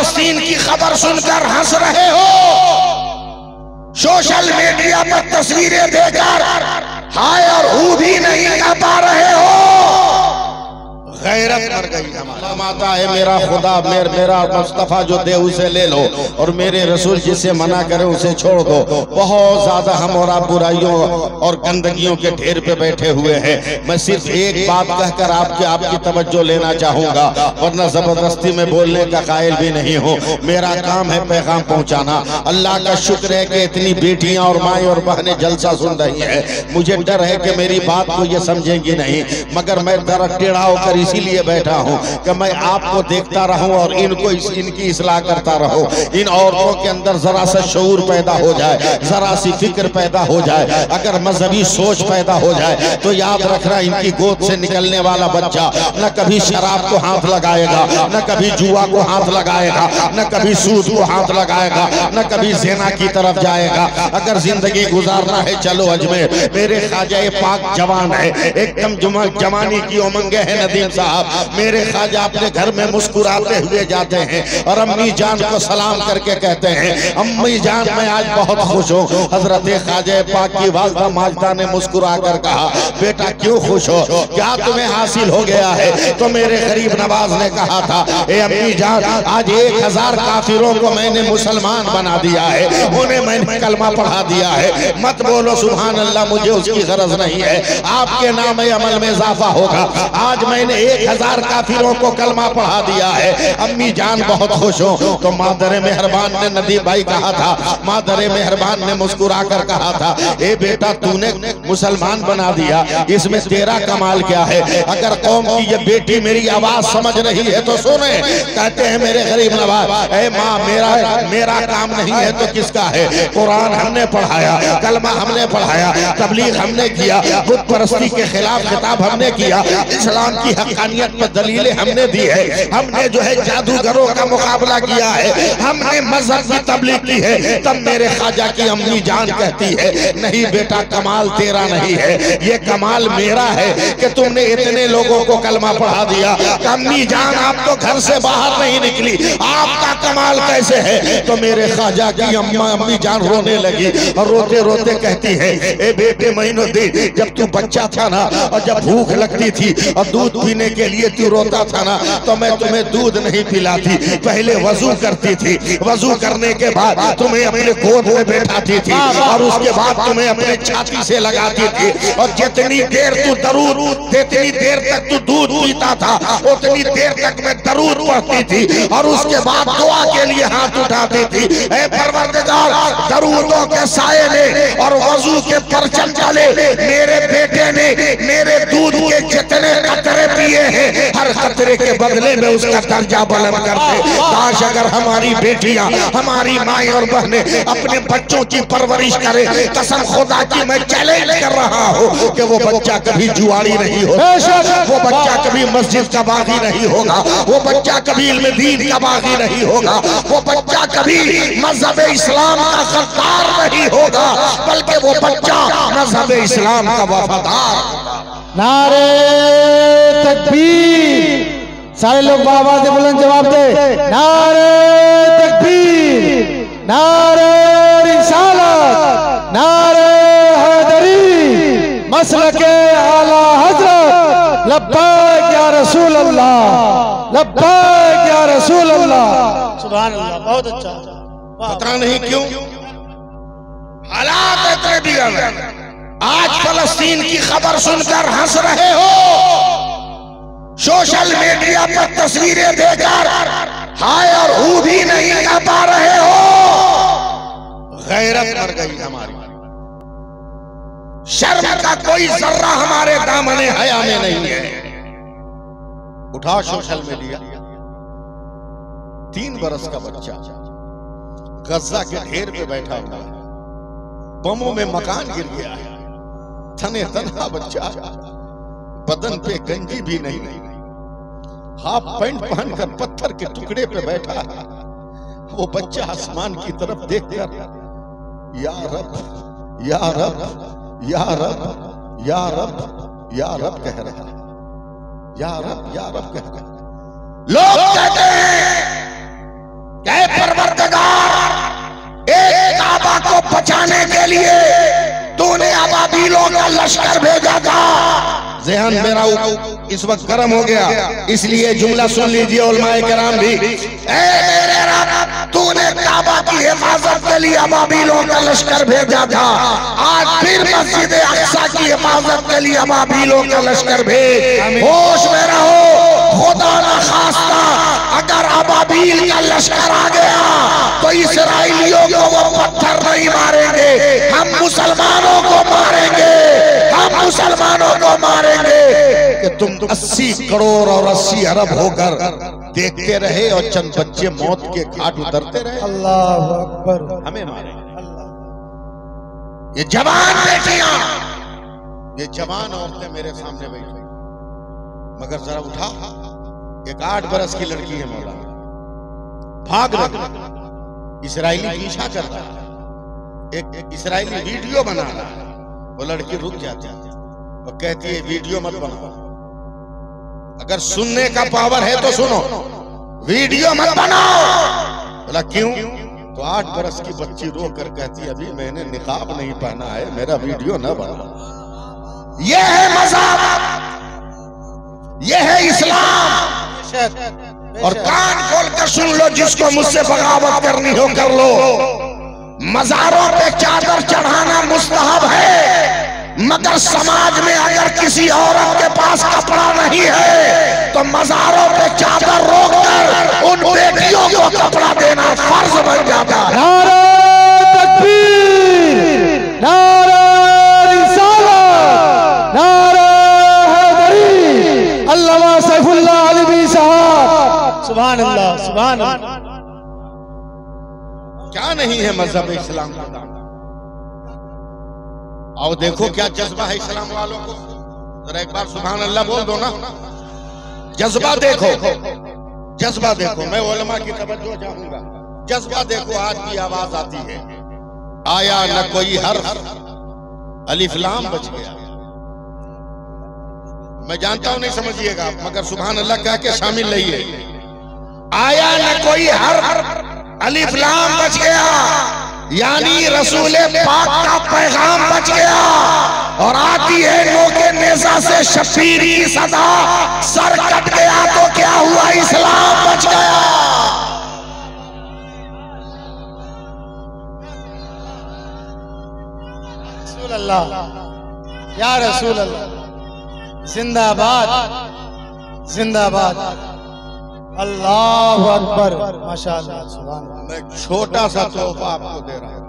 फलस्तीन की खबर सुनकर हंस रहे हो, सोशल मीडिया पर तस्वीरें देकर हाय और हू भी नहीं कर पा रहे हो, गैरत मर गई हमारा। माता है मेरा खुदा, मेरा मुस्तफा जो दे उसे ले लो, और मेरे रसूल जिसे मना करे उसे छोड़ दो। बहुत ज्यादा हम और आप बुराइयों और गंदगियों के ढेर पे बैठे हुए हैं। मैं सिर्फ एक बात कहकर आपकी तवज्जो लेना चाहूंगा, वरना जबरदस्ती में बोलने का कायल भी नहीं हूँ। मेरा काम है पैगाम पहुँचाना। अल्लाह का शुक्र है कि इतनी बेटियां और माएँ और बहनें जलसा सुन रही है। मुझे डर है कि मेरी बात को ये समझेंगी नहीं, मगर मैं जरा टेढ़ा होकर इसीलिए बैठा हूं कि मैं आपको देखता रहूं और इनको इनकी इस्लाह करता रहूं। इन औरतों के अंदर जरा सा शऊर पैदा हो जाए, जरा सी फिक्र पैदा हो जाए, अगर मजहबी सोच पैदा हो जाए तो याद रखना इनकी गोद से निकलने वाला बच्चा न कभी शराब को हाथ लगाएगा, न कभी जुआ को हाथ लगाएगा, न कभी सूद को हाथ लगाएगा, न कभी ज़िना की तरफ जाएगा। अगर जिंदगी गुजारना है चलो अजमेर। मेरे ख्वाजा पाक जवान है, एकदम जवानी की उमंग है नदीम साहब। मेरे ख्वाजा अपने घर में मुस्कुराते हुए जाते हैं और अम्मी जान को सलाम करके कहते हैं अम्मी जान मैं आज बहुत खुश हूँ। हजरत ख्वाजा पाक की वालदा माजदा ने मुस्कुरा कर कहा बेटा क्यों खुश हो, क्या तुम्हें हासिल हो गया है? तो मेरे गरीब नवाज ने कहा था ए अम्मी जान आज 1000 काफिरों को मैंने मुसलमान बना दिया है, उन्हें मैंने कलमा पढ़ा दिया है। मत बोलो सुभान अल्लाह, मुझे उसकी गरज नहीं है, आपके नाम अमल में इजाफा होगा। आज मैंने 1000 काफिरों को कलमा पढ़ा दिया है, अम्मी जान बहुत खुश हो। तो मादरे मेहरबान ने नदी भाई कहा था, मादरे मेहरबान ने मुस्कुरा कर कहा था ए बेटा तूने मुसलमान बना दिया, इसमें तेरा कमाल क्या है? अगर कौम की ये बेटी मेरी आवाज समझ रही है तो सुने। कहते हैं मेरे गरीब नवाज ए माँ मेरा काम नहीं है तो किसका है? कुरान हमने पढ़ाया, कलमा हमने पढ़ाया, तबलीग हमने किया, बुत परस्ती के खिलाफ खिताब हमने किया, इस्लाम की हक़ानियत पर दलीलें हमने दी है, हमने जो है जादूगरों का मुकाबला किया है, हमने मजहब की तबलीग की है। तब मेरे ख्वाजा की अम्मी जान कहती है नहीं बेटा कमाल तेरा नहीं है, ये कमाल मेरा है कि तुमने इतने लोगों को कलमा पढ़ा दिया। अम्मी जान आप तो घर से बाहर नहीं निकली, आपका कमाल कैसे है? तो मेरे ख्वाजा की अम्मी जान रोने लगी और रोते रोते कहती है ए बेटे मोइनुद्दीन जब तू बच्चा था ना और जब भूख लगती थी और दूध पीने के लिए तू रोता था ना तो मैं तुम्हें दूध नहीं पिलाती, पहले वजू करती थी, वजू करने के बाद तुम्हें अपने गोद में बैठाती थी और उसके बाद तुम्हें अपने छाती से लगाती थी और जितनी देर तू दरूद जितनी देर तक तू दूध पीता था उतनी देर तक मैं दरूद पढ़ती थी और उसके बाद दुआ के लिए हाथ उठाती थी। ऐ परवरदिगार दरूदों के साये ने और वजू के परचम डाले मेरे बेटे ने मेरे दूध के जितने कतरे पिए हैं हर कतरे के बदले में उसका दर्जा बुलंद करते। काश अगर हमारी बेटियां हमारी माएं और बहनें अपने बच्चों की परवरिश करें। कसम खुदा की मैं चैलेंज कर रहा हूँ कि वो बच्चा कभी जुआरी नहीं होगा, वो बच्चा कभी मस्जिद का बागी नहीं होगा, वो बच्चा कभी इल्म दीन का बागी नहीं होगा, वो बच्चा कभी मजहब इस्लाम का गद्दार नहीं होगा, बल्कि वो बच्चा मजहब इस्लाम का वफादार। नारे तकबीर, सारे लोग बाबा से बुलंद जवाब दे। नारे तकबीर, नारे रिसालत, नारे हैदरी, मसलके आला हजरत, लब्बैक या रसूल अल्लाह, लब्बैक या रसूल अल्लाह। सुभान अल्लाह, बहुत अच्छा। पता नहीं क्यों हालात इतने बिगड़ गए। आज फलस्तीन की खबर सुनकर हंस रहे हो, सोशल मीडिया पर तस्वीरें देकर हाय और हू भी नहीं कर पा रहे हो, गैरत मर गई हमारी। शर्म का कोई जर्रा हमारे दामने हया में नहीं है। उठा सोशल मीडिया, 3 बरस का बच्चा गज्जा के ढेर पे बैठा हुआ है, बमों में मकान गिर गया है, थने तन्हा बच्चा, बदन पे गंजी भी नहीं, हाफ पैंट पहनकर पत्थर के टुकड़े पे बैठा है। वो बच्चा आसमान की तरफ देखकर या रब या रब या रब या रब या रब कह रहा है, या रब कह रहा है। लोग कहते हैं परवरदिगार एक काबा को बचाने के लिए तूने अबाबीलों का लश्कर भेजा था। ज़हन मेरा इस वक्त गर्म हो गया, इसलिए जुमला सुन लीजिए उलमाए किराम भी। ए मेरे रब, तूने काबा की हिफाजत के लिए अबाबीलों का लश्कर भेजा था, आज फिर मस्जिद अक्सा की हिफाजत के लिए अबाबीलों का लश्कर भेज। होश में रहो, खुदा न खास्ता अगर अबाबील का लश्कर आ गया तो इसराइलियों को वो पत्थर नहीं मारेंगे, हम मुसलमानों को मारेंगे, हम मुसलमानों को मारेंगे। कि तुम 80 करोड़ और 80 अरब होकर देखते रहे और चंद बच्चे मौत के घाट उतरते रहे। अल्लाह अकबर। हमें मारेंगे। ये जवान बेटियां, ये जवान औरतें मेरे सामने बैठी, मगर जरा उठा, एक 8 बरस की लड़की है मौला, भाग रही, इसराइली पीछा कर रहा है, एक इसराइली वीडियो बना रहा है। वो लड़की रुक जाती है और कहती है वीडियो मत बनाओ, अगर सुनने का पावर है तो सुनो, वीडियो मत बनाओ। बोला क्यों? तो 8 बरस की बच्ची रो कर कहती, अभी मैंने निकाब नहीं पहना है, मेरा वीडियो न बनाओ। यह है मज़हब, यह है इस्लाम। और कान खोल कर सुन लो, जिसको मुझसे बगावत करनी हो कर लो। मज़ारों पे चादर चढ़ाना मुस्तहब है, मगर समाज में अगर किसी औरत के पास कपड़ा नहीं है तो मज़ारों पे चादर रोककर उन बेटियों को कपड़ा देना फर्ज बन जाता है। नारे तकबीर, नारे रिसालत, नारे हैदरी, अल्लामा सैफुल्लाह अलवी साहब। सुभान अल्लाह, सुभान अल्लाह। क्या नहीं है मजहब इस्लाम का दाम? आओ देखो क्या जज्बा है इस्लाम वालों को, जरा एक बार सुभान अल्लाह बोल दो ना। जज्बा देखो, जज्बा देखो। मैं उलमा की तवज्जो चाहूंगा, जज्बा देखो। आज की आवाज आती है, आया न कोई हर्फ अलिफ लाम बच गया। मैं जानता हूं नहीं समझिएगा, मगर सुभान अल्लाह कह के शामिल रहिए। आया न कोई हर्फ अलिफ लाम बच गया, यानी रसूल पाक का पैगाम बच गया। और आती है नोके नेज़ा से शफीर की सदा, सर कट गया तो क्या हुआ, इस्लाम बच गया। रसूल अल्लाह, या रसूल अल्लाह, जिंदाबाद, जिंदाबाद। अल्लाह अकबर, माशाअल्लाह, सुभान अल्लाह। मैं छोटा सा तोहफा आपको दे रहा हूं,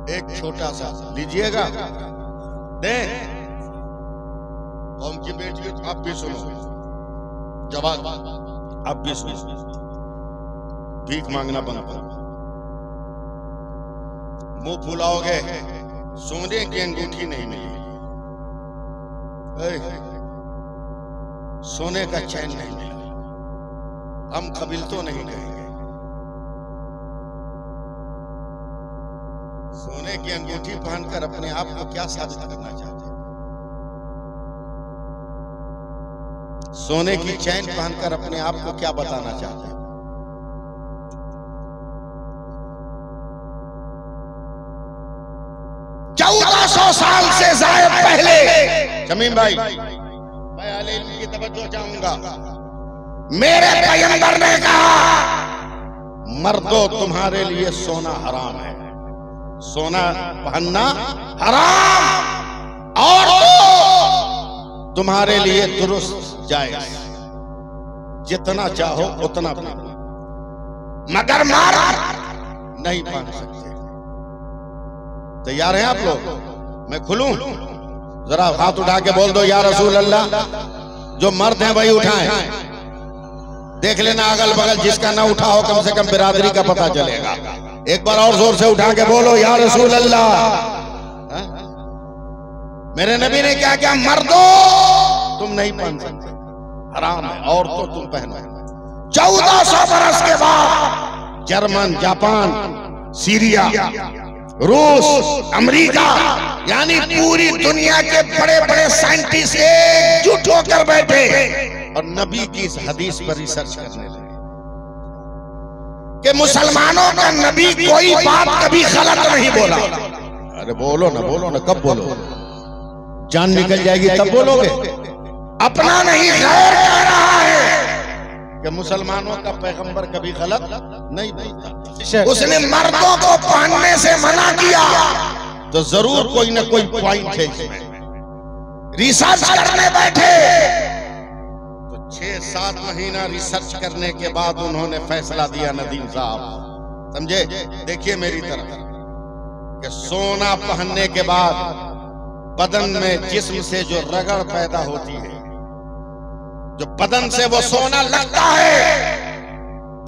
एक छोटा सा लीजिएगा, दे। कौम की बेटी आप भी सुनो, जवाब आप भी सुनो, भीख मांगना बंद करो। मुंह फुलाओगे, सोने की अंगूठी नहीं मिली, सोने का चैन नहीं मिला, हम कबिल तो नहीं कहेंगे। सोने की अंगूठी पहनकर अपने आप को क्या साबित करना चाहते हैं? सोने की चैन पहनकर अपने आप को क्या बताना चाहते हैं? साल से ज़ायद पहले, जमीन भाई, मैं अहले इल्म की तवज्जो चाहूंगा। मेरे पैगंबर ने कहा, मर्दों तुम्हारे लिए सोना हराम है, सोना पहनना हराम, और तुम्हारे लिए दुरुस्त जायज, जितना चाहो उतना पहनो, मगर मर्द नहीं पहन सकते। तैयार हैं आप लोग? मैं खुलूं? जरा हाथ उठा के बोल दो या रसूल अल्लाह। जो मर्द हैं वही उठाएं, देख लेना अगल बगल, जिसका ना उठा हो कम से कम बिरादरी का पता चलेगा। एक बार और जोर से उठा के बोलो या रसूल अल्लाह। मेरे नबी ने क्या क्या, मर्दो तुम नहीं पहन सकते, हराम है, और तो तुम पहनो। 1400 बरस के बाद जर्मन, जापान, सीरिया, रूस, अमेरिका, यानी पूरी दुनिया के बड़े बड़े साइंटिस्ट एकजुट होकर बैठे और नबी की इस हदीस पर रिसर्च करने लगे। कि मुसलमानों का नबी कोई बात कभी गलत नहीं बोला। अरे बोलो ना, कब बोलो? जान निकल जाएगी तब बोलोगे। अपना नहीं गैर कह रहा है कि मुसलमानों का पैगंबर कभी गलत नहीं बोलता। उसने मर्दों को पहनने से मना किया, तो जरूर कोई ना कोई पॉइंट है इसमें। रिसर्च करने बैठे तो 6-7 महीना रिसर्च करने के बाद उन्होंने फैसला दिया। नदीम साहब समझे, देखिए मेरी तरफ, कि सोना पहनने के बाद बदन में जिस्म से जो रगड़ पैदा होती है, जो बदन से वो सोना लगता है,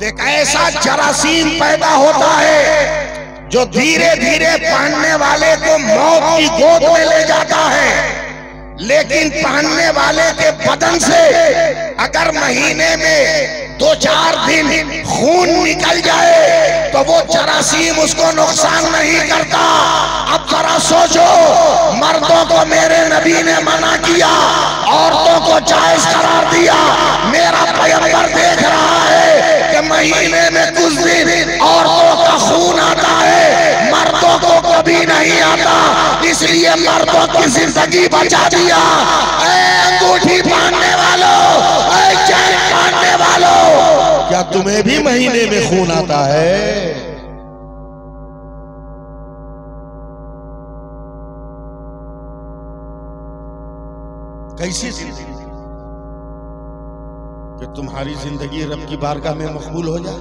एक ऐसा जरासीम पैदा होता है जो धीरे धीरे पहनने वाले को मौत की गोद में ले जाता है। लेकिन पहनने वाले के बदन से अगर महीने में 2-4 दिन खून निकल जाए तो वो जरासीम उसको नुकसान नहीं करता। अब जरा सोचो, मर्दों को मेरे नबी ने मना किया, औरतों को जायज करार दिया। मेरा पैगंबर देख रहा है कि महीने में कुछ दिन औरतों का खून आता है, मर्दों को कभी नहीं आता, इसलिए मर्दों की जिंदगी बचा दिया। अंगूठी पहनने वालों, चैन पहनने वालों, क्या तुम्हें भी महीने में खून आता है? कैसी जिंदगी कि तुम्हारी जिंदगी रब की बारगाह में मकबूल हो जाए?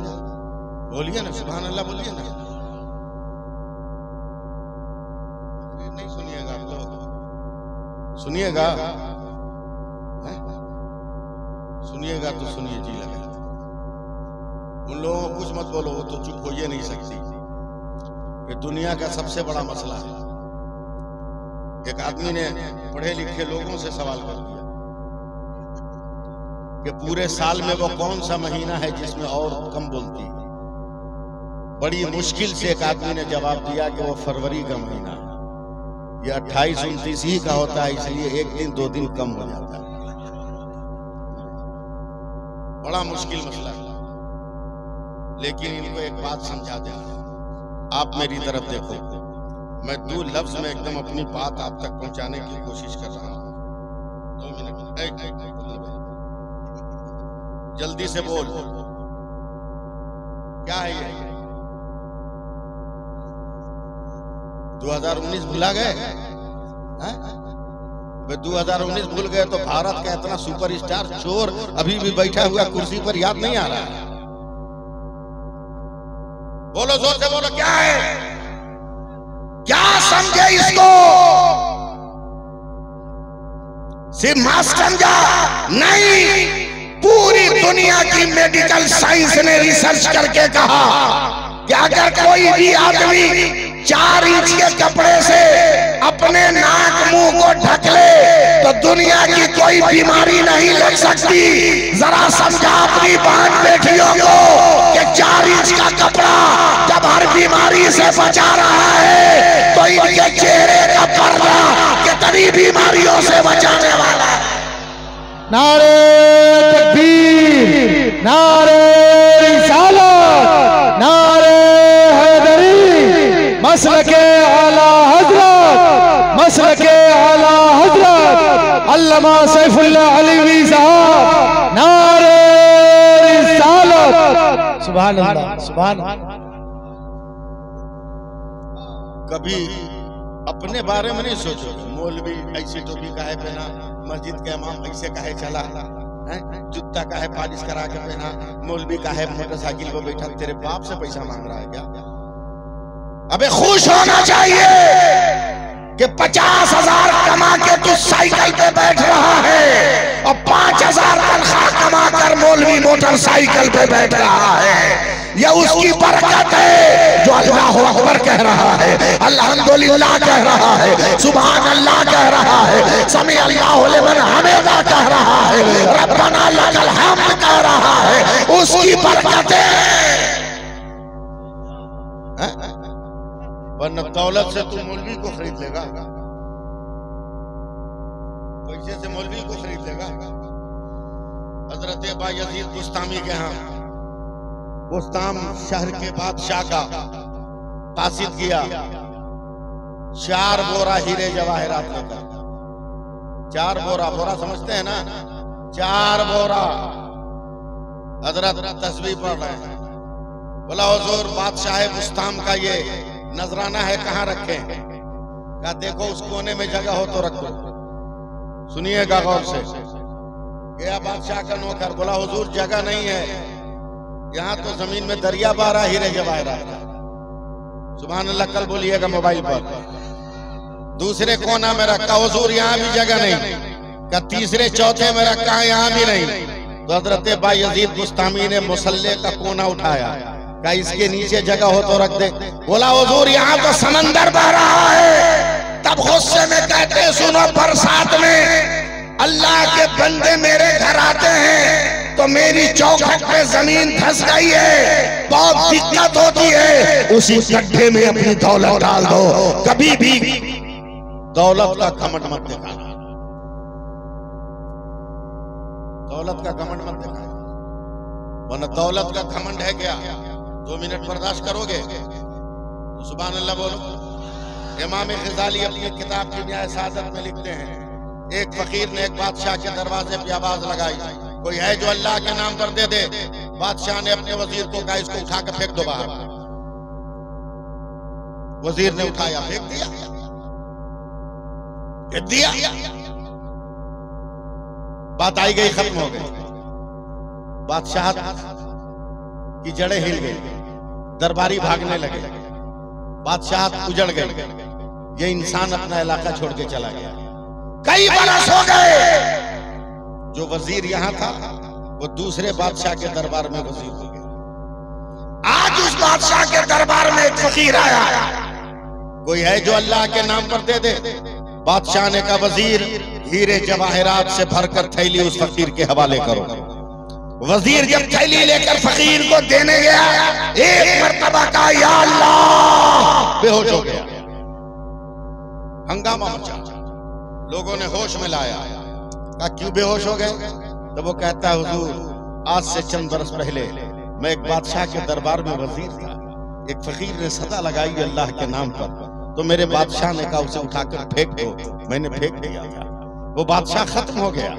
बोलिए ना सुभान अल्लाह, बोलिए ना। नहीं सुनिएगा आप लोग, सुनिएगा, सुनिएगा तो सुनिए जी लगा। उन लोगों को कुछ मत बोलो, वो तो चुप हो ही नहीं सकती। ये दुनिया का सबसे बड़ा मसला है। एक आदमी ने पढ़े लिखे लोगों से सवाल कर दिया कि पूरे साल में वो कौन सा महीना है जिसमें औरत कम बोलती है। बड़ी मुश्किल से एक आदमी ने जवाब दिया कि वो फरवरी का महीना है। ये 28-29 ही का होता है, इसलिए 1 दिन 2 दिन कम हो जाता है। बड़ा मुश्किल मसला है। लेकिन इनको एक बात समझा देना, आप मेरी तरफ देखो, मैं 2 लफ्ज में एकदम अपनी बात आप तक पहुंचाने की कोशिश कर रहा हूं। 2 मिनट जल्दी से बोल, क्या है ये? 2019 भुला गए? 2019 भूल गए तो भारत का इतना सुपरस्टार चोर अभी भी बैठा हुआ कुर्सी पर याद नहीं आ रहा है? बोलो जोर से बोलो, क्या है? क्या समझे इसको? सिर्फ मास्टर समझा नहीं, पूरी दुनिया की मेडिकल साइंस ने रिसर्च करके कहा कि अगर कोई भी आदमी 4 इंच के कपड़े से अपने नाक मुंह को ढक ले तो दुनिया की कोई बीमारी नहीं लग सकती। जरा समझा अपनी बहन बेटियों को कि 4 इंच का कपड़ा जब हर बीमारी से बचा रहा है तो इनके चेहरे का पर्दा कितनी बीमारियों से बचाने वाला है। नारे तकबीर, नारे रिसालत, नारे हैदरी, मसलके आला हजरत, मसलके आला हजरत अल्लामा सैफुल्लाह अलवी साहब, नारे रिसालत। सुभान अल्लाह, सुभान अल्लाह। कभी अपने बारे में नहीं सोचो, मौलवी ऐसी टोपी काहे पहना, मस्जिद के इमाम ऐसे काहे चला, जूता काहे पालिश करा के पहना, मौलवी काहे मोटरसाइकिल पर बैठा, तेरे बाप से पैसा मांग रहा है क्या? अबे खुश होना चाहिए कि 50,000 कमा के तू साइकिल पे बैठ रहा है और 5,000 तनख्वाह कमा कर मौलवी मोटरसाइकिल पे बैठ रहा है। यह उसकी बरकत है जो अल्लाह अकबर कह रहा है, अल्हम्दुलिल्लाह कह रहा है, सुभान अल्लाह कह रहा है, समी अल्लाहु लिमन हमिदा कह रहा है, रब्बना लकल हम्द कह रहा है। उसकी बरकत है। वरना दौलत से तू मौलवी को खरीद लेगा, पैसे से मौलवी को खरीद लेगा। हजरत बायजीद बुस्तामी के यहाँ बुस्ताम शहर के बादशाह का कासिद किया 4 बोरा हीरे जवाहरात लेकर। 4 बोरा, बोरा समझते हैं ना, 4 बोरा। हजरत तस्बीह पढ़ रहे हैं, बोला हुजूर बादशाह बुस्ताम का ये नजराना है, कहाँ रखें? कहा देखो उस कोने में जगह हो तो रख दो। सुनिएगा गौर से। गया बादशाह का नौकर, बोला हुजूर जगह नहीं है, यहाँ तो जमीन में दरिया बह रहा, हीरे जवाहरात। सुभान अल्लाह, कल बोलिएगा मोबाइल पर। दूसरे कोना में रखा, हुजूर यहाँ भी जगह नहीं। का तीसरे चौथे में रखा, यहाँ भी नहीं। तो हजरत बायजीद बुस्तामी ने मुसल्ले का कोना उठाया, का इसके नीचे जगह हो तो रख दे। बोला हुजूर यहाँ तो समंदर बह रहा है। तब गुस्से में कहते सुनो, बरसात में अल्लाह के बंदे मेरे घर आते हैं तो मेरी चौखट पे जमीन धंस गई है, बहुत दिक्कत होती है। उसी गड्ढे में अपनी दौलत डाल दो, कभी भी दौलत का घमंड मत दिखाना, दौलत का घमंड मत दिखाना, वरना दौलत का घमंड है क्या 2 मिनट बर्दाश्त करोगे तो सुभान अल्लाह बोलो। इमाम ग़ज़ाली अपनी किताब किमिया सादत में लिखते हैं, एक फकीर ने एक बादशाह के दरवाजे पे आवाज लगाई, कोई है जो अल्लाह के नाम पर दे दे। बादशाह ने अपने वजीर को कहा इसको उठा कर फेंक दो बाहर। वजीर ने उठाया, फेंक दिया, फेंक दिया। बात आई गई, खत्म हो गई। बादशाह की जड़ें हिल गई, दरबारी भागने लगे, बादशाह उजड़ गई। ये इंसान अपना इलाका छोड़ के चला गया। कई बरस हो गए, जो वजीर यहां था वो दूसरे बादशाह के दरबार में वजीर हो गया। आज उस बादशाह के दरबार में एक फकीर आया, कोई है जो अल्लाह के नाम पर दे दे। बादशाह ने कहा वजीर हीरे जवाहरात से भरकर थैली उस फकीर के हवाले करो। वजीर जब थैली लेकर फकीर को देने गया, एक मर्तबा का या अल्लाह, बेहोश हो गया। हंगामा मचा, लोगों ने होश में लाया। कहा क्यों बेहोश हो गए? तो वो कहता है हुजूर आज से चंद बरस पहले मैं एक बादशाह के दरबार में वजीर था, एक फकीर ने सदा लगाई अल्लाह के नाम पर, तो मेरे बादशाह ने कहा उसे उठाकर फेंक दो, मैंने फेंक दिया था। वो बादशाह खत्म हो गया,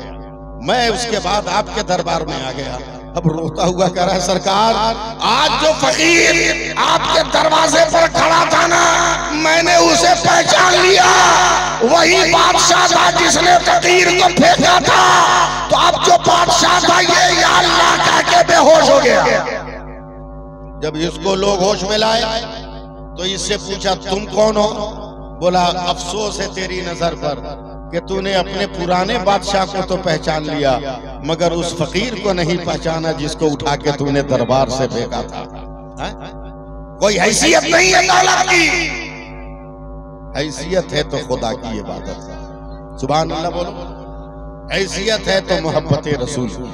मैं उसके बाद आपके दरबार में आ गया। अब रोता हुआ कह रहा है सरकार, आज जो फकीर आपके दरवाजे पर खड़ा था ना, मैंने उसे पहचान लिया, वही बादशाह था जिसने फकीर को फेंका था। तो अब जो बादशाह था ये या अल्लाह कह के बेहोश हो गया। जब इसको लोग होश में लाए तो इससे पूछा तुम कौन हो? बोला अफसोस है तेरी नजर पर कि तूने अपने पुराने बादशाह को तो पहचान लिया, मगर उस फकीर को नहीं पहचाना जिसको उठा के तूने दरबार से फेंका था। कोई हैसियत नहीं है दौलत की, हैसियत है तो खुदा की इबादत है। सुभान अल्लाह बोलो। हैसियत है तो मोहब्बत रसूल की,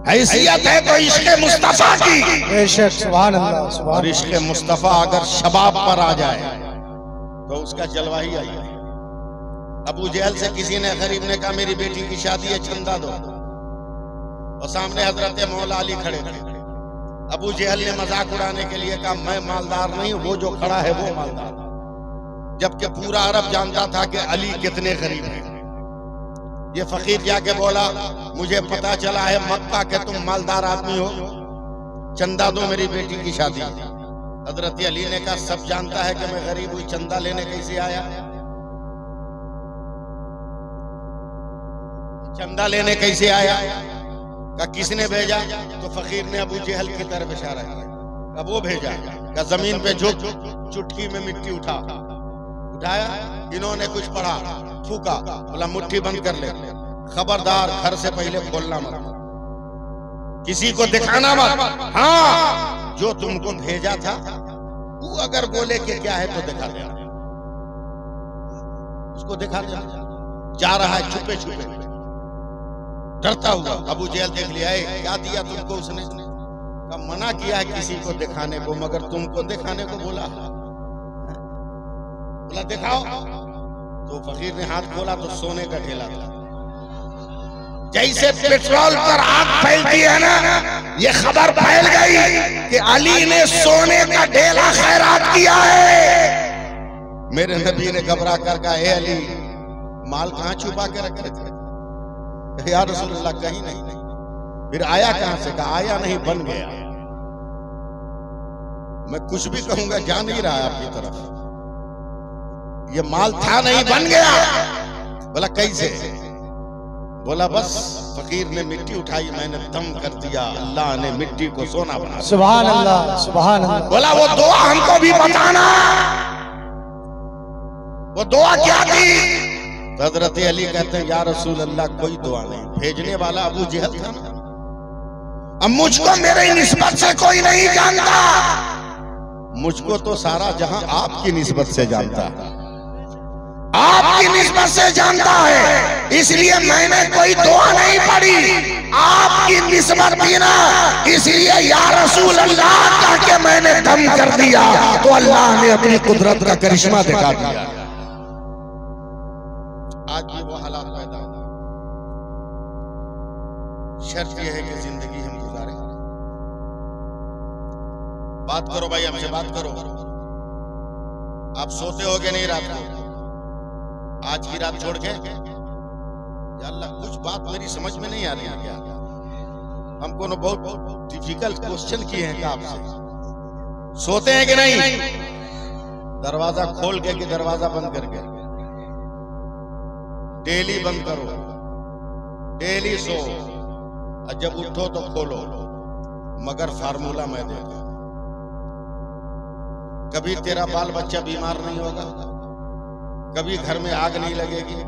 हैसियत है तो इश्क़ मुस्तफा की। बेशक सुभान अल्लाह। और इश्क़ मुस्तफा अगर शबाब पर आ जाए तो उसका जलवा ही आई। अबू जहल से किसी ने गरीब ने कहा मेरी बेटी की शादी है, चंदा दो, और सामने हजरत मौला अली खड़े थे। अबू जहल ने मजाक उड़ाने के लिए कहा मैं मालदार नहीं, वो जो खड़ा है वो मालदार, जबकि पूरा अरब जानता था कि अली कितने गरीब हैं। ये फकीर जाके बोला मुझे पता चला है मक्का के तुम मालदार आदमी हो, चंदा दो मेरी बेटी की शादी। हजरत अली ने कहा सब जानता है कि मैं गरीब हुई, चंदा लेने कैसे आया? चंदा लेने कैसे आया? का किसने भेजा? तो फकीर ने अबू जहल की तरफ इशारा किया। का वो भेजा? का जमीन पे झुक, चुटकी में मिट्टी उठाया, इन्होंने कुछ पढ़ा, थूका, बोला मुट्ठी बंद कर ले, खबरदार घर से पहले खोलना मत, किसी को दिखाना मत। हाँ जो तुमको भेजा था वो अगर बोले कि क्या है तो दिखा दे, उसको दिखा दे। जा रहा है छुपे छुपे डरता हुआ। अबू जहल देख लिया है क्या दिया तुमको उसने? का मना किया है किसी को दिखाने को, मगर तुमको दिखाने को बोला। बोला दिखाओ। तो फकीर ने हाथ खोला तो सोने का ढेला था। जैसे पेट्रोल पर आग फैलती है ना, ये खबर फैल गई कि अली ने सोने का ढेला खैरात किया है। मेरे नबी ने घबरा कर कहा, ए अली, माल कहां छुपा के रखे थे? या रसूलल्लाह, कहीं नहीं। फिर आया कहां से? कहा आया नहीं, बन गया। मैं कुछ भी कहूंगा जा नहीं रहा आपकी तरफ। ये माल था नहीं, बन गया। बोला कैसे? बोला बस फकीर ने मिट्टी उठाई, मैंने दम कर दिया, अल्लाह ने मिट्टी को सोना बना दिया। सुभान अल्लाह, सुभान अल्लाह। बोला वो दुआ हमको भी बताना। वो दुआ क्या थी? हजरत अली कहते हैं, या रसूल अल्लाह, कोई दुआ नहीं, भेजने वाला अबू जहल था ना। अब मुझको मेरे निस्बत से कोई नहीं जानता, मुझको तो सारा जहां आपकी निस्बत से जानता है, आपकी निस्बत से जानता है। इसलिए मैंने कोई दुआ नहीं पढ़ी, आपकी निस्बत थी ना, इसलिए या रसूल अल्लाह कह के मैंने दम कर दिया, तो अल्लाह ने अपनी कुदरत का करिश्मा दिखा दिया। आज भी वो हालात पैदा हो, शर्त यह है कि जिंदगी हम गुजारे। बात करो भाई, हमसे बात करो। आप सोते हो कि नहीं रात को? आज की रात छोड़ के? या अल्लाह, कुछ बात मेरी समझ में नहीं आ रही है क्या? हमको ना बहुत डिफिकल्ट क्वेश्चन किए हैं आपसे। सोते हैं कि नहीं? दरवाजा खोल के कि दरवाजा बंद करके? डेली बंद करो, डेली सो, और जब उठो तो खोलो, मगर फार्मूला मैं देता। कभी तेरा बाल बच्चा बीमार नहीं होगा, कभी घर में आग नहीं लगेगी,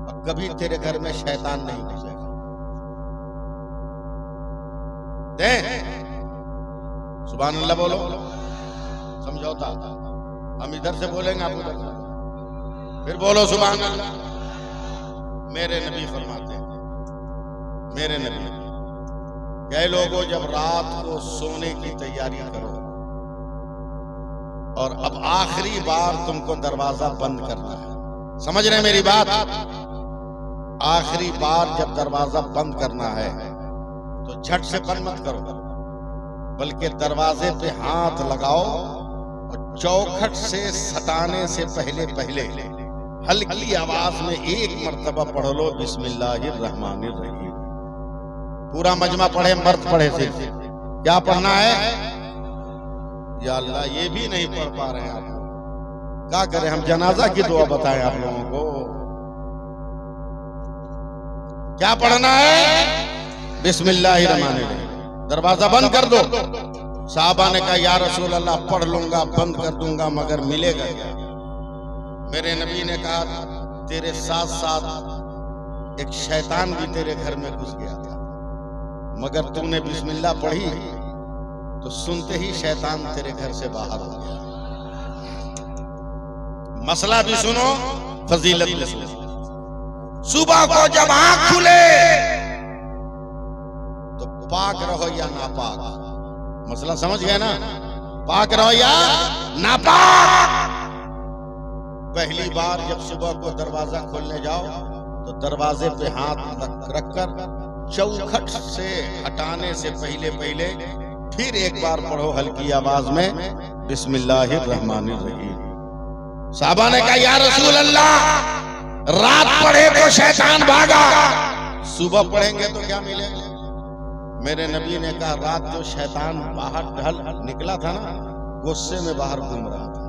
और कभी तेरे घर में शैतान नहीं घुसेगा। सुभान अल्लाह बोलो, समझौता। हम इधर से बोलेंगे, आप उधर से, फिर बोलो सुभान अल्लाह। मेरे नबी फरमाते हैं, मेरे नबी, कई लोगों जब रात को सोने की तैयारी करो और अब आखिरी बार तुमको दरवाजा बंद करना है, समझ रहे मेरी बात? आखिरी बार जब दरवाजा बंद करना है तो झट से बंद मत करो, बल्कि दरवाजे पे हाथ लगाओ और चौखट से सटाने से पहले पहले हल्की आवाज में एक मर्तबा पढ़ लो, बिस्मिल्लाहिर्रहमानिर्रहीम। पूरा मजमा पढ़े, मर्द पढ़े से क्या पढ़ना है? या अल्लाह, ये भी नहीं पढ़ पा रहे हैं आप, क्या करें? हम जनाजा की दुआ बताएं आप लोगों को। क्या पढ़ना है? बिस्मिल्लाहिर्रहमानिर्रहीम। दरवाजा बंद कर दो। साहबा ने कहा, या रसूल अल्लाह, पढ़ लूंगा, बंद कर दूंगा, मगर मिलेगा क्या? मेरे नबी ने कहा, तेरे साथ साथ एक शैतान भी तेरे घर में घुस गया था, मगर तूने बिस्मिल्लाह पढ़ी तो सुनते ही शैतान तेरे घर से बाहर हो गया। मसला भी सुनो, फजीलत भी सुनो। सुबह को जब आंख खुले तो पाक रहो या नापाक, मसला समझ गए ना? पाक रहो या नापाक। पहली बार जब सुबह को दरवाजा खोलने जाओ तो दरवाजे पे हाथ रखकर चौखट से हटाने से पहले पहले फिर एक बार पढ़ो हल्की आवाज में, बिस्मिल्लाहिर्रहमानिर्रहीम। साहबा ने कहा, या रसूल अल्लाह, रात पढ़े तो शैतान भागा, सुबह पढ़ेंगे तो क्या मिलेगा? मेरे नबी ने कहा, रात जो शैतान बाहर ढल निकला था ना, गुस्से में बाहर घूम रहा था।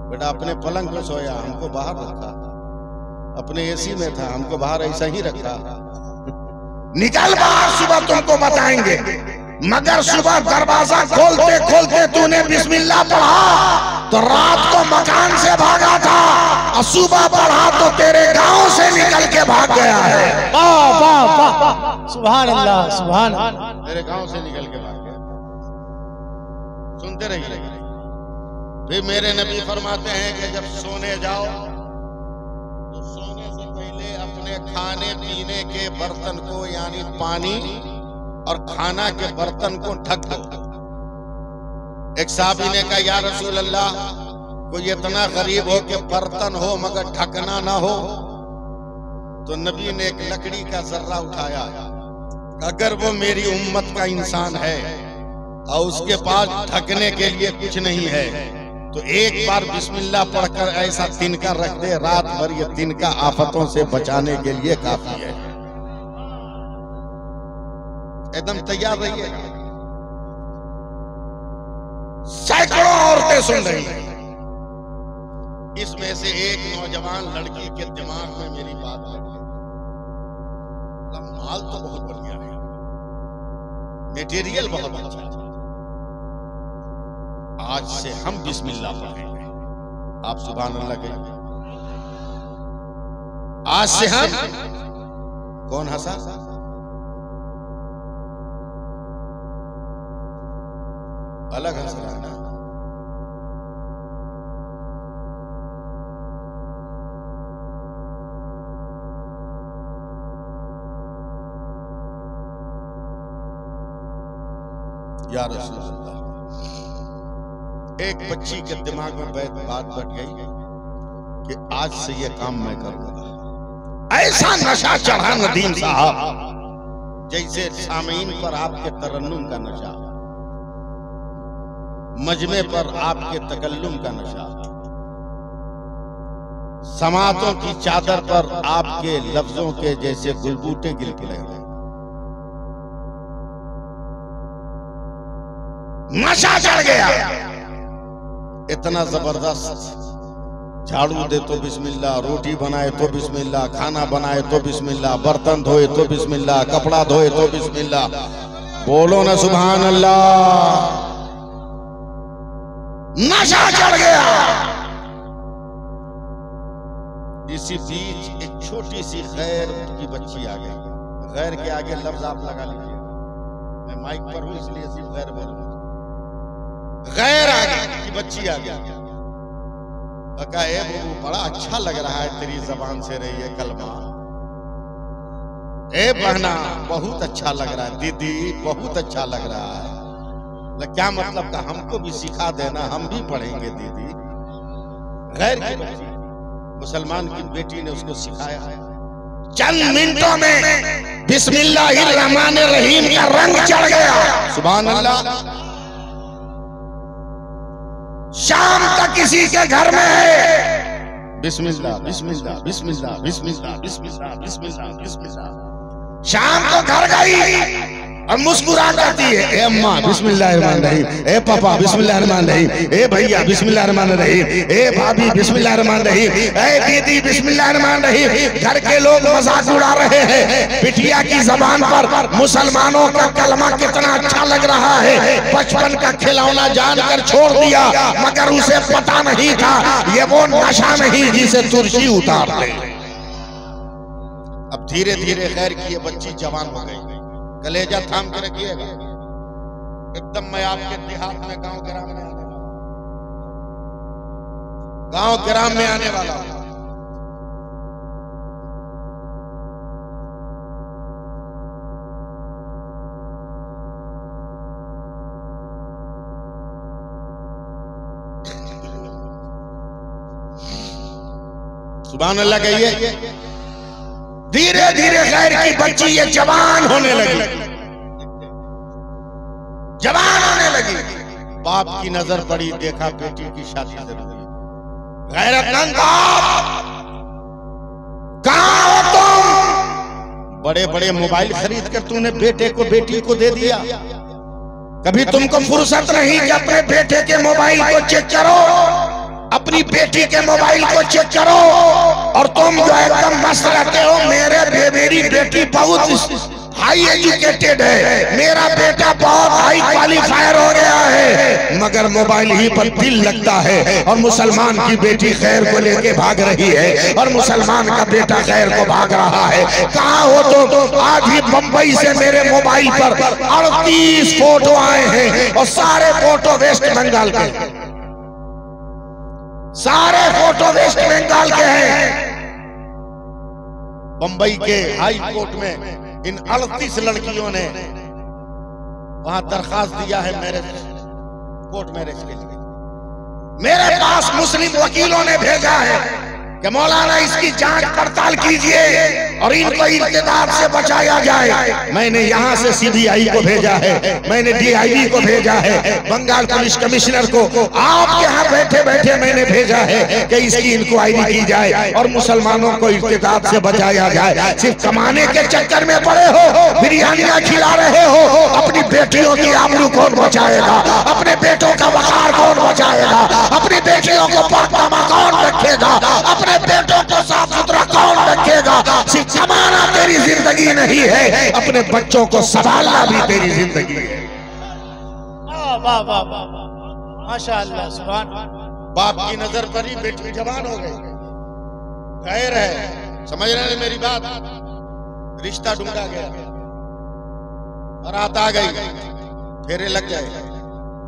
बेटा अपने पलंग पे सोया, हमको बाहर रखा, अपने एसी में था, हमको बाहर ऐसा ही रखा। निकल बाहर, सुबह तुमको बताएंगे। मगर सुबह दरवाजा खोलते खोलते तूने बिस्मिल्लाह पढ़ा तो रात को मकान से भागा था, और सुबह पढ़ा तो तेरे गांव से निकल के भाग गया है। वाह वाह वाह, सुभान अल्लाह, सुभान अल्लाह। तेरे गांव से निकल के भाग गया। सुनते रहिए। फिर मेरे नबी फरमाते हैं कि जब सोने जाओ तो सोने से पहले अपने खाने पीने के बर्तन को, यानी पानी और खाना के बर्तन को ढक दो। एक साहबी ने कहा, या रसूल अल्लाह, कोई इतना गरीब हो कि बर्तन हो मगर ढकना ना हो? तो नबी ने एक लकड़ी का जर्रा उठाया, अगर वो मेरी उम्मत का इंसान है और उसके पास ढकने के लिए कुछ नहीं है तो एक बार बिस्मिल्लाह पढ़कर ऐसा तिनका रख दे, रात भर ये तिनका आफतों से बचाने के लिए काफी है। एकदम तैयार रहिए। सैकड़ों औरतें सुन रही हैं। इसमें से एक नौजवान लड़की के दिमाग में मेरी बात लगी, माल तो बहुत बढ़िया है, मटेरियल बहुत अच्छा है, आज से हम बिस्मिल्लाह पढ़ेंगे। आप सुभान अल्लाह कहिए। आज से हम, कौन हंसा? अलग हंस रहा है ना। या रसूल अल्लाह, एक बच्ची के दिमाग में बात बैठ गई कि आज से ये काम मैं करूंगा। ऐसा नशा चढ़ा नदीम साहब जैसे सामीन पर आपके तरन्नुम का नशा, मजमे पर आपके तकल्लुम का नशा, समातों की चादर पर आपके लफ्जों के जैसे गुलबूटे गिर पड़े हुए। नशा चढ़ गया इतना जबरदस्त, झाड़ू दे तो बिस्मिल्लाह, रोटी बनाए तो बिस्मिल्लाह, खाना बनाए तो बिस्मिल्लाह, बर्तन धोए तो बिस्मिल्लाह, कपड़ा धोए तो बिस्मिल्लाह। बोलो ना सुभान अल्लाह। नशा चढ़ गया। इसी बीच एक छोटी सी गैर की बच्ची आ गई। गैर के आगे लफ्ज आप लगा लीजिए, मैं माइक पर हूं इसलिए सिर्फ गैर बोलूंगा। गैर आ गई, बच्ची आ गई, बबू बड़ा अच्छा लग रहा है तेरी जबान से रही है कलमा। ए बहना बहुत अच्छा लग रहा है, दीदी बहुत अच्छा लग रहा है। क्या मतलब का, हमको भी सिखा देना, हम भी पढ़ेंगे दीदी। गैर की बच्ची, मुसलमान की बेटी ने उसको सिखाया। चंद मिनटों में बिस्मिल्लाहिर्रहमानिर्रहीम का रंग चढ़ गया। सुभान अल्लाह। शाम तक किसी के घर में है बिस्मिल्लाह बिस्मिल्लाह बिस्मिल्लाह बिस्मिल्लाह बिस्मिल्लाह बिस्मिल्लाह बिस्मिल्लाह। शाम को घर गई और मुस्कुरा करती है, ए अम्मा बिस्मिल्लाहिर्रहमानिर्रहीम, ए पापा बिस्मिल्लाहिर्रहमानिर्रहीम, ए भैया बिस्मिल्लाहिर्रहमानिर्रहीम, ए भाभी बिस्मिल्लाहिर्रहमानिर्रहीम, ए दीदी बिस्मिल्लाहिर्रहमानिर्रहीम। घर के लोग मजाक उड़ा रहे हैं, बिटिया की जबान पर मुसलमानों का कलमा कितना अच्छा लग रहा है। बचपन का खिलौना जानकर छोड़ दिया, मगर उसे पता नहीं था ये वो नशा नहीं जिसे तुर्शी उतार दे। अब धीरे धीरे खैर की ये बच्ची जवान हो गई। कलेजा थाम के रखिएगा, एकदम मैं आपके देहात में गांव ग्राम में आने वाला, गांव ग्राम में आने वाला हूं। सुभान अल्लाह कहिए। धीरे धीरे खैर की बच्ची ये जवान होने लगी, जवान होने लगी। बाप की नजर पड़ी, देखा बेटी की शादी जरूरी। गैरतमंद बाप, कहां हो तुम? बड़े बड़े मोबाइल खरीद कर तूने बेटे को बेटी को दे दिया, कभी तुमको फुर्सत नहीं कि अपने बेटे के मोबाइल को चेक करो, अपनी बेटी के मोबाइल को चेक करो। और तुम जो एकदम मस्त रहते हो, मेरी बेटी बहुत हाई एजुकेटेड है, मेरा बेटा बहुत हाई क्वालिफायर हो गया है, मगर मोबाइल ही पर दिल लगता है। और मुसलमान की बेटी खैर को लेके भाग रही है और मुसलमान का बेटा खैर को भाग रहा है। कहाँ हो तुम? आज ही बंबई से मेरे मोबाइल पर 38 फोटो आए हैं और सारे फोटो वेस्ट बंगाल के, सारे फोटो वेस्ट बंगाल के हैं। बंबई के हाई कोर्ट में इन 38 लड़कियों ने वहां दरखास्त दिया है मैरिज, कोर्ट मैरिज के लिए। मेरे पास मुस्लिम वकीलों ने भेजा है, कि मौलाना इसकी जांच पड़ताल कीजिए और इनको इर्तिदाद से बचाया जाए। मैंने यहाँ से CBI को भेजा है, मैंने DIB को भेजा है, बंगाल पुलिस कमिश्नर को आपके यहाँ बैठे बैठे मैंने भेजा है कि इसकी इंक्वायरी की जाए और मुसलमानों को इर्तिदाद से बचाया जाए। सिर्फ कमाने के चक्कर में पड़े हो, बिरयानियां खिला रहे हो, अपनी बेटियों की आबरू कौन बचाएगा? अपने बेटों का वकार कौन बचाएगा? अपनी बेटियों को पाकदामा कौन रखेगा? अपने बेटों को साफ सुथरा कौन रखेगा? सिर्फ कमाना तेरी जिंदगी नहीं है, अपने बच्चों को संभालना भी तेरी जिंदगी है। वाह वाह वाह माशाअल्लाह सुभान। बाप की नजर पर ही बेटी जवान हो गई, खैर है, समझ रहे हैं मेरी बात? रिश्ता ढूंढा गया, बारात आ गई, फेरे लग गए,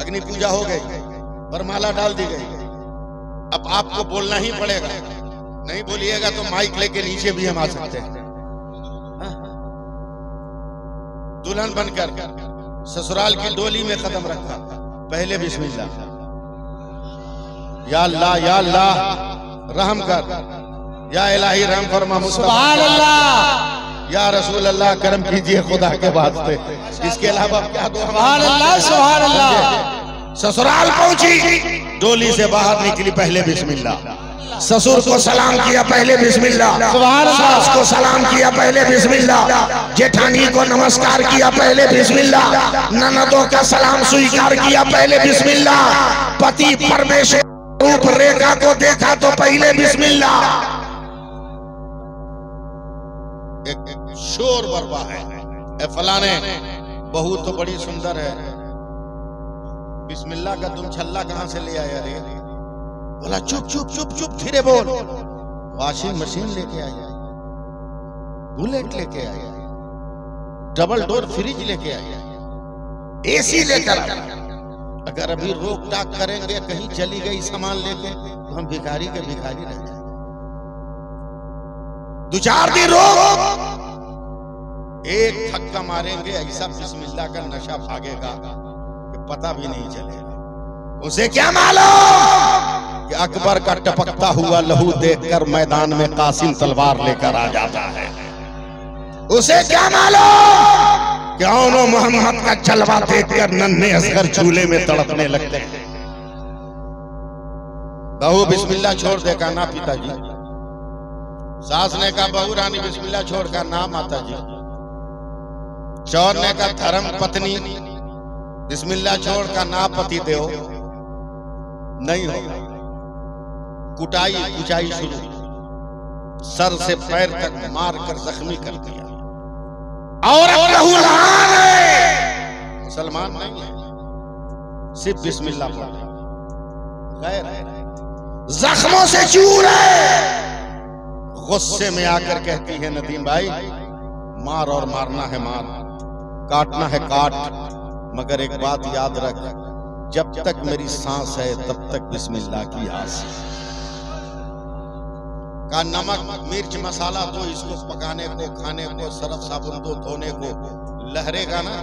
अग्नि पूजा हो गई, वरमाला डाल दी गई। अब आपको बोलना ही पड़ेगा, नहीं बोलिएगा तो माइक लेके नीचे भी हम आ सकते हैं। दुल्हन बनकर ससुराल की डोली में कदम रखा, पहले बिस्मिल्लाह, या अल्लाह या अल्लाह रहम कर, या इलाही रहम फरमा, सुभान अल्लाह, या रसूल अल्लाह करम कीजिए खुदा के वास्ते। इसके अलावा क्या दुआ? सुभान अल्लाह सुभान अल्लाह। ससुराल पहुंची, डोली से बाहर निकली, पहले बिस्मिल्लाह, ससुर को सलाम किया, पहले बिस्मिल्लाह, सास को सलाम किया, पहले बिस्मिल्लाह, जेठानी को नमस्कार किया, पहले बिस्मिल्लाह, ननदों का सलाम स्वीकार किया, पहले बिस्मिल्लाह, पति परमेश्वर रूप रेखा को देखा तो पहले बिस्मिल्लाह। एक शोर बरपा है, फलाने बहू तो बड़ी सुंदर है, बिस्मिल्लाह का तुम छल्ला कहां से ले आया रे? बोला चुप चुप चुप चुप, धीरे बोल। वॉशिंग मशीन लेके आया, बुलेट लेके आया, डबल डोर फ्रिज लेके आया, AC लेकर आया। अगर अभी रोक टाक करेंगे, कहीं चली गई सामान लेके, तो हम भिखारी के भिखारी रह जाएंगे। 2-4 दिन रोक, एक थक्का मारेंगे, ऐसा बिस्मिल्लाह का नशा भागेगा कि पता भी नहीं चलेगा। उसे क्या मालूम कि अकबर का टपकता हुआ लहू देखकर मैदान में कासिम तलवार लेकर आ जाता है। उसे क्या मालूम कि औनो मोहम्मद का जलवा देखकर नन्हे असगर झूले में तड़पने लगते हैं। बहू बिस्मिल्लाह छोड़ दे का ना पिताजी, सास ने कहा बहू रानी बिस्मिल्लाह छोड़ का ना माताजी, चौर ने कहा धर्म पत्नी बिस्मिल्लाह छोड़ का ना पति देव, नहीं होगा। कुटाई कुचाई शुरू, सर से पैर तक मार कर जख्मी कर दिया। और मुसलमान नहीं है, सिर्फ बिस्मिल्लाह पढ़ा, खैर जख्मों से चूर है। गुस्से में आकर कहती है नदीम भाई, मार और मारना है मार, काटना है काट, मगर एक बात याद रख, जब तक मेरी सांस है तब तक बिस्मिल्लाह की आस। का नमक मिर्च मसाला दो, इसको पकाने को, खाने को, सरफ साबुन दो, धोने को, लहरेगा ना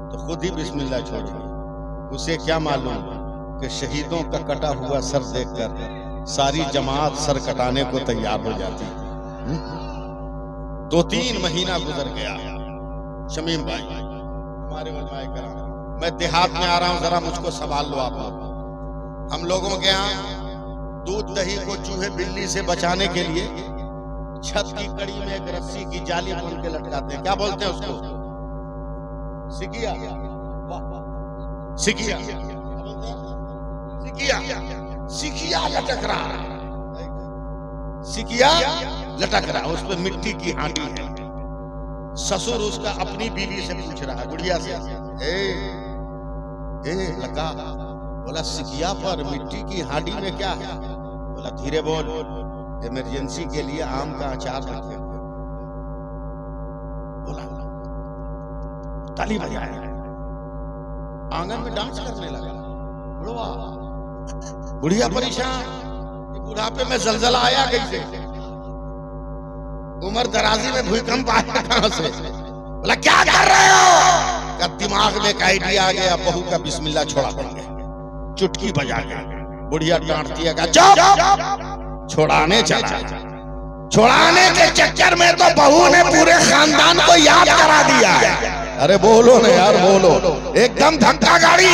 तो खुद ही बिस्मिल्लाह छोड़ेगी। उसे क्या मालूम कि शहीदों का कटा हुआ सर देखकर सारी जमात सर कटाने को तैयार हो जाती। 2-3 महीना गुजर गया। शमीम भाई हमारे उलमाए कराम, मैं देहात में आ रहा हूं, जरा मुझको सवाल लो आप लोग। हम लोगों के यहाँ दूध दही को चूहे बिल्ली से बचाने के लिए छत की कड़ी में एक रस्सी की जाली बांध के लटकाते हैं, क्या बोलते हैं उसको? सिकिया। सिकिया सिकिया सिकिया लटक रहा, सिकिया लटक रहा, उस पर मिट्टी की हांडी है। ससुर उसका अपनी बीवी से पूछ रहा है, गुड़िया से, ए लगा, बोला सिकिया पर मिट्टी की हांडी में क्या है? बोला धीरे बोल, इमरजेंसी के लिए आम का अचार रखे। बोला ताली बजाया, आंगन में डांस करने लगा। बुढ़िया परेशान, बुढ़ापे में जलजला आया कैसे, उम्र दराजी में भूकंप आया कहां से? बोला क्या कर रहे हो? का दिमाग में एक आइडिया आ गया, बहू का बिस्मिल्लाह छोड़ा देंगे, चुटकी बजा के। बुढ़िया डांटती है, चुप, छुड़ाने चला। छुड़ाने के चक्कर में तो बहू ने पूरे खानदान को याद करा दिया है। अरे बोलो ना यार, बोलो। एकदम धक्का गाड़ी।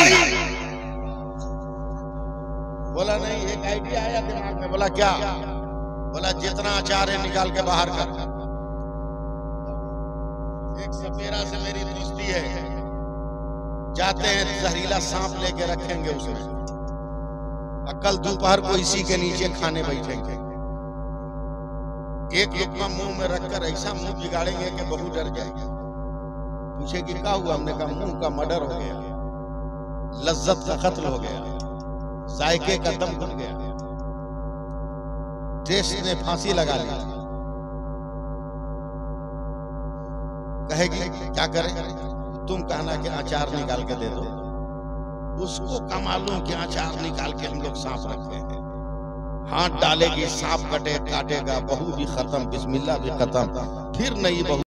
बोला नहीं, एक आइडिया आया दिमाग में। बोला क्या? बोला जितना अचार है निकाल के बाहर कर। एक सपेरा से मेरी दोस्ती है, जाते हैं जहरीला सांप लेके रखेंगे उसमें, कल दोपहर को इसी के नीचे खाने बैठेंगे। एक लुकमा मुंह में रखकर ऐसा मुंह बिगाड़ेंगे कि बहू डर जाएगी। पूछेगी क्या हुआ? हमने कहा मुंह का मर्डर हो गया, लज्जत का कत्ल हो गया, जायके का दम घुट गया, टेस्ट ने फांसी लगा ली। कहेगी क्या करें? तुम कहना कि अचार निकाल के दे दो। उसको क्या मालूम कि अचार निकाल के हम लोग सांप रखते हैं। हाथ डालेगी, सांप काटेगा, बहू भी खत्म, बिस्मिल्लाह भी खत्म, फिर नई बहू।